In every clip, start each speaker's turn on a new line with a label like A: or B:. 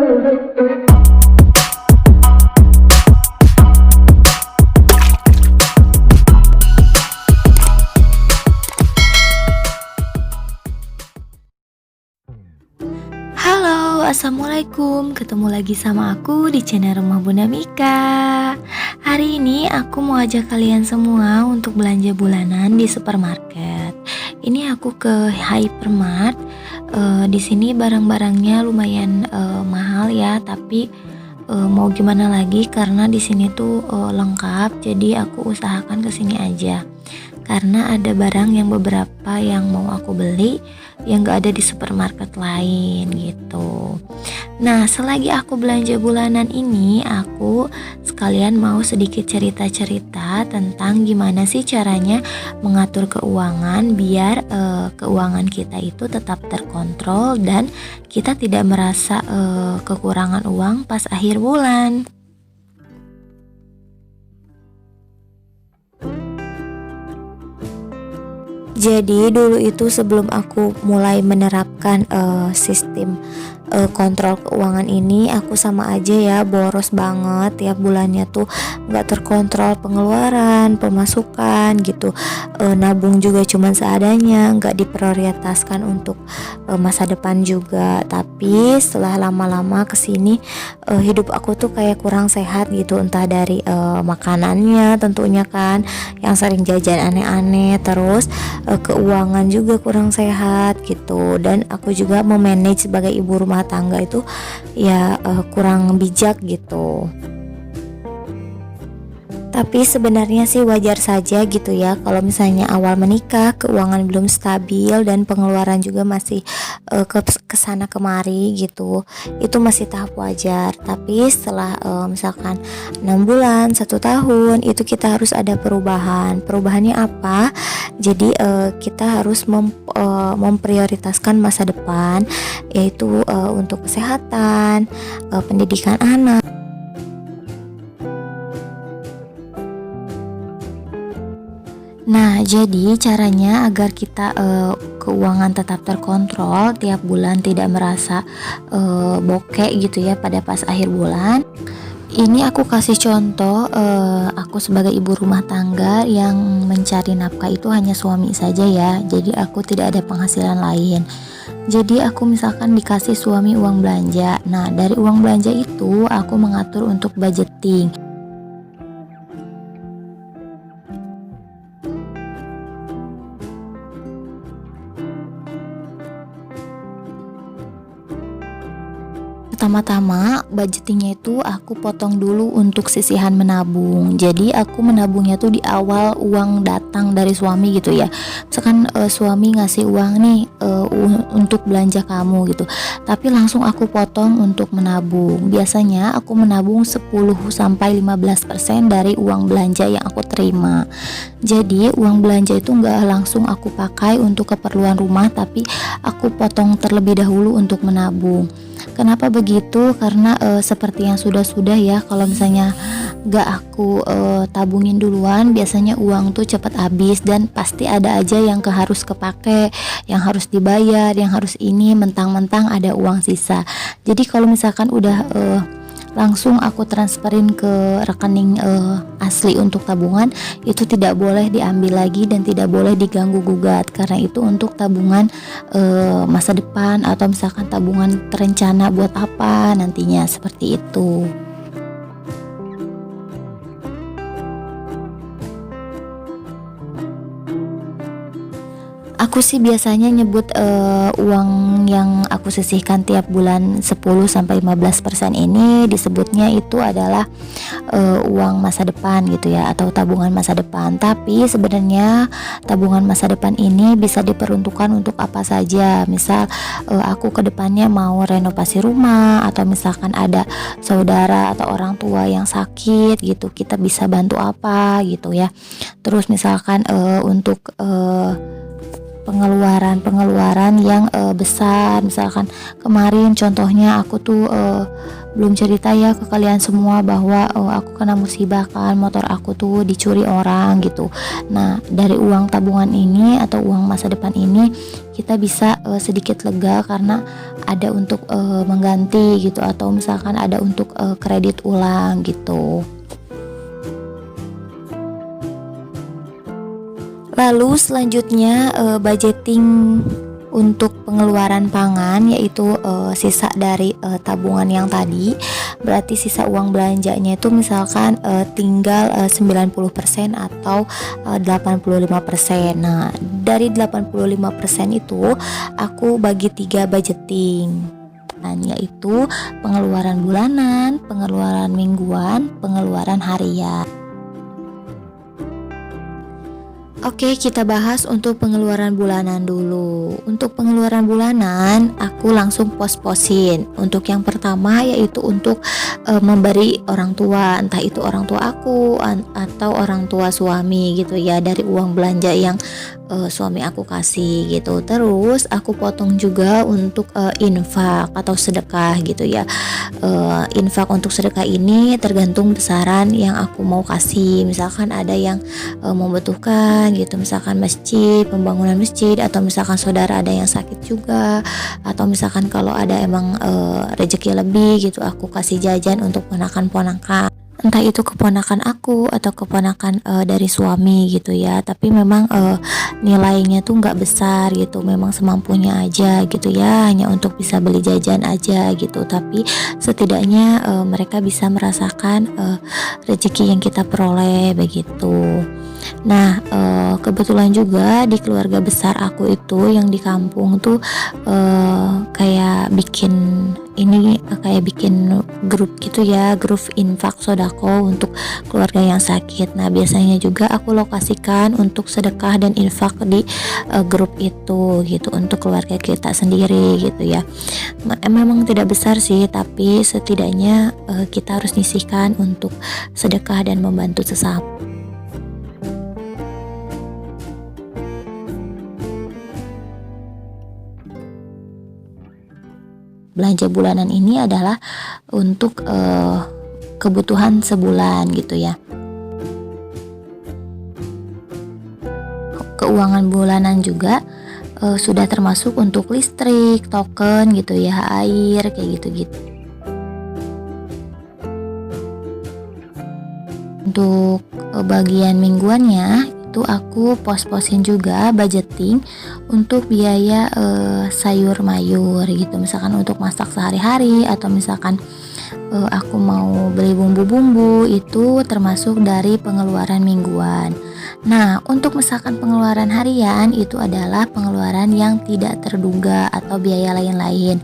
A: Halo, assalamualaikum. Ketemu lagi sama aku di channel Rumah Bunda Mika. Hari ini aku mau ajak kalian semua untuk belanja bulanan di supermarket. Ini aku ke Hypermart. Di sini barang-barangnya lumayan mahal ya, tapi mau gimana lagi karena di sini tuh lengkap. Jadi aku usahakan ke sini aja. Karena ada barang yang beberapa yang mau aku beli yang gak ada di supermarket lain gitu. Nah, selagi aku belanja bulanan ini, aku sekalian mau sedikit cerita-cerita tentang gimana sih caranya mengatur keuangan biar keuangan kita itu tetap terkontrol dan kita tidak merasa kekurangan uang pas akhir bulan. Jadi dulu itu sebelum aku mulai menerapkan sistem kontrol keuangan ini, aku sama aja ya boros banget tiap bulannya tuh nggak terkontrol pengeluaran, pemasukan gitu. Nabung juga cuman seadanya, nggak diprioritaskan untuk masa depan juga. Tapi setelah lama-lama kesini hidup aku tuh kayak kurang sehat gitu, entah dari makanannya tentunya kan yang sering jajan aneh-aneh, terus keuangan juga kurang sehat gitu, dan aku juga memanage sebagai ibu rumah tangga itu ya kurang bijak gitu. Tapi sebenarnya sih wajar saja gitu ya kalau misalnya awal menikah keuangan belum stabil dan pengeluaran juga masih kesana kemari gitu, itu masih tahap wajar. Tapi setelah misalkan 6 bulan 1 tahun itu kita harus ada perubahan. Perubahannya apa? Jadi kita harus memprioritaskan masa depan, yaitu untuk kesehatan, pendidikan anak. Nah, jadi caranya agar kita keuangan tetap terkontrol tiap bulan, tidak merasa bokek gitu ya pada pas akhir bulan. Ini aku kasih contoh, aku sebagai ibu rumah tangga yang mencari nafkah itu hanya suami saja ya. Jadi aku tidak ada penghasilan lain. Jadi aku misalkan dikasih suami uang belanja. Nah, dari uang belanja itu aku mengatur untuk budgeting. Pertama-tama budgetingnya itu aku potong dulu untuk sisihan menabung. Jadi aku menabungnya tuh di awal uang datang dari suami gitu ya. Misalkan suami ngasih uang nih untuk belanja kamu gitu, tapi langsung aku potong untuk menabung. Biasanya aku menabung 10-15% dari uang belanja yang aku terima. Jadi uang belanja itu enggak langsung aku pakai untuk keperluan rumah, tapi aku potong terlebih dahulu untuk menabung. Kenapa begitu? Karena seperti yang sudah ya, kalau misalnya gak aku tabungin duluan, biasanya uang tuh cepat habis dan pasti ada aja yang harus kepake, yang harus dibayar, yang harus ini, mentang-mentang ada uang sisa. Jadi kalau misalkan udah langsung aku transferin ke rekening asli untuk tabungan, itu tidak boleh diambil lagi dan tidak boleh diganggu gugat, karena itu untuk tabungan masa depan atau misalkan tabungan terencana buat apa nantinya, seperti itu. Aku sih biasanya nyebut uang yang aku sisihkan tiap bulan 10-15% ini disebutnya itu adalah uang masa depan gitu ya, atau tabungan masa depan. Tapi sebenarnya tabungan masa depan ini bisa diperuntukkan untuk apa saja. Misal aku kedepannya mau renovasi rumah, atau misalkan ada saudara atau orang tua yang sakit gitu, kita bisa bantu apa gitu ya. Terus misalkan untuk pengeluaran-pengeluaran yang besar. Misalkan kemarin contohnya aku tuh belum cerita ya ke kalian semua bahwa aku kena musibah kan, motor aku tuh dicuri orang gitu. Nah, dari uang tabungan ini atau uang masa depan ini kita bisa sedikit lega karena ada untuk mengganti gitu, atau misalkan ada untuk kredit ulang gitu. Lalu selanjutnya budgeting untuk pengeluaran pangan, yaitu sisa dari tabungan yang tadi. Berarti sisa uang belanjanya itu misalkan tinggal 90% atau 85%. Nah, dari 85% itu aku bagi 3 budgeting, yaitu pengeluaran bulanan, pengeluaran mingguan, pengeluaran harian. Oke, kita bahas untuk pengeluaran bulanan dulu. Untuk pengeluaran bulanan, aku langsung pos-posin. Untuk yang pertama yaitu untuk memberi orang tua, entah itu orang tua aku atau orang tua suami gitu ya, dari uang belanja yang suami aku kasih gitu. Terus aku potong juga untuk infak atau sedekah gitu ya. Infak untuk sedekah ini tergantung besaran yang aku mau kasih. Misalkan ada yang membutuhkan gitu, misalkan masjid, pembangunan masjid, atau misalkan saudara ada yang sakit juga, atau misalkan kalau ada emang rezeki lebih gitu, aku kasih jajan untuk ponakan-ponakan, entah itu keponakan aku atau keponakan dari suami gitu ya. Tapi memang nilainya tuh nggak besar gitu, memang semampunya aja gitu ya, hanya untuk bisa beli jajan aja gitu. Tapi setidaknya mereka bisa merasakan rezeki yang kita peroleh begitu. Nah, kebetulan juga di keluarga besar aku itu yang di kampung tuh kayak bikin grup gitu ya, grup infak sodako untuk keluarga yang sakit. Nah, biasanya juga aku lokasikan untuk sedekah dan infak di grup itu gitu, untuk keluarga kita sendiri gitu ya. Memang tidak besar sih, tapi setidaknya kita harus nyisihkan untuk sedekah dan membantu sesama. Belanja bulanan ini adalah untuk kebutuhan sebulan gitu ya. Keuangan bulanan juga sudah termasuk untuk listrik, token gitu ya, air kayak gitu-gitu. Untuk bagian mingguannya itu aku pos-posin juga budgeting untuk biaya sayur mayur gitu, misalkan untuk masak sehari-hari, atau misalkan aku mau beli bumbu-bumbu, itu termasuk dari pengeluaran mingguan. Nah, untuk misalkan pengeluaran harian itu adalah pengeluaran yang tidak terduga atau biaya lain-lain.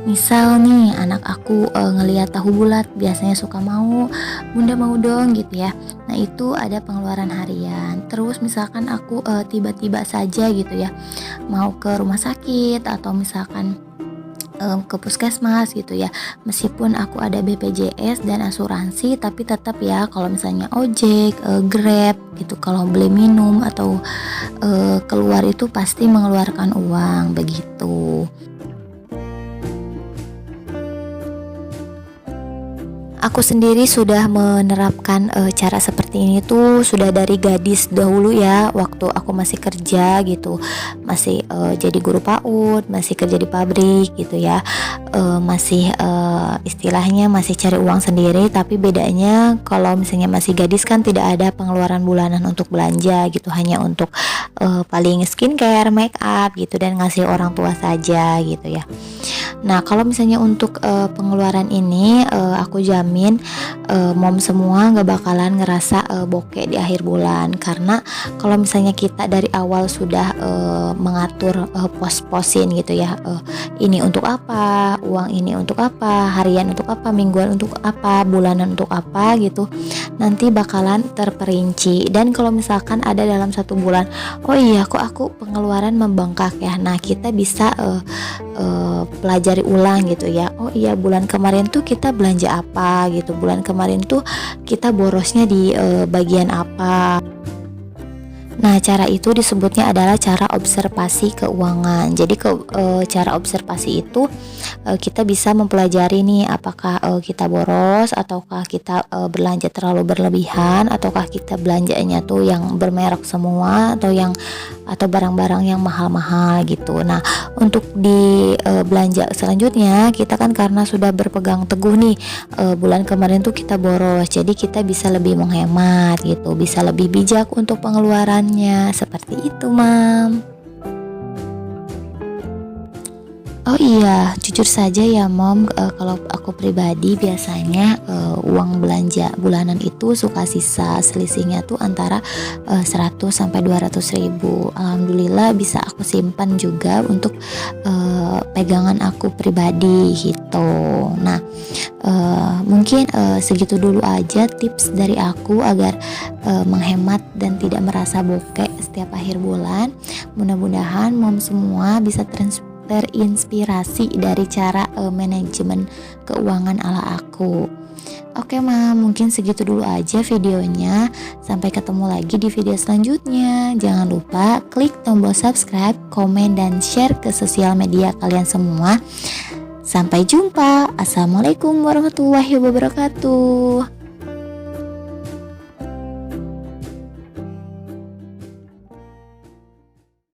A: Misal nih, anak aku ngelihat tahu bulat, biasanya suka mau, bunda mau dong gitu ya. Nah, itu ada pengeluaran harian. Terus misalkan aku tiba-tiba saja gitu ya, mau ke rumah sakit atau misalkan ke puskesmas gitu ya, meskipun aku ada BPJS dan asuransi, tapi tetap ya kalau misalnya ojek, Grab gitu, kalau beli minum atau keluar itu pasti mengeluarkan uang begitu. Aku sendiri sudah menerapkan cara seperti ini tuh sudah dari gadis dahulu ya, waktu aku masih kerja gitu, masih jadi guru PAUD, masih kerja di pabrik gitu ya, masih istilahnya masih cari uang sendiri. Tapi bedanya kalau misalnya masih gadis kan tidak ada pengeluaran bulanan untuk belanja gitu, hanya untuk paling skincare, make up gitu, dan ngasih orang tua saja gitu ya. Nah, kalau misalnya untuk pengeluaran ini aku jamin mom semua gak bakalan ngerasa bokeh di akhir bulan, karena kalau misalnya kita dari awal sudah mengatur pos-posin gitu ya, ini untuk apa, uang ini untuk apa, harian untuk apa, mingguan untuk apa, bulanan untuk apa gitu, nanti bakalan terperinci. Dan kalau misalkan ada dalam satu bulan, oh iya kok aku pengeluaran membengkak ya, nah kita bisa pelajari ulang gitu ya. Oh iya, bulan kemarin tuh kita belanja apa gitu, bulan kemarin tuh kita borosnya di bagian apa. Nah, cara itu disebutnya adalah cara observasi keuangan. Jadi cara observasi itu kita bisa mempelajari nih apakah kita boros ataukah kita belanja terlalu berlebihan, ataukah kita belanjanya tuh yang bermerek semua atau barang-barang yang mahal-mahal gitu. Nah, untuk di belanja selanjutnya kita kan karena sudah berpegang teguh nih bulan kemarin tuh kita boros. Jadi kita bisa lebih menghemat gitu, bisa lebih bijak untuk pengeluarannya. Seperti itu, Mam. Oh iya, jujur saja ya Mom, kalau aku pribadi biasanya uang belanja bulanan itu suka sisa, selisihnya tuh antara 100 sampai 200 ribu. Alhamdulillah bisa aku simpan juga untuk pegangan aku pribadi gitu. Nah, mungkin segitu dulu aja tips dari aku agar menghemat dan tidak merasa bokek setiap akhir bulan. Mudah-mudahan Mom semua bisa terinspirasi dari cara manajemen keuangan ala aku. Oke Mam, mungkin segitu dulu aja videonya. Sampai ketemu lagi di video selanjutnya. Jangan lupa klik tombol subscribe, komen, dan share ke sosial media kalian semua. Sampai jumpa. Assalamualaikum warahmatullahi wabarakatuh.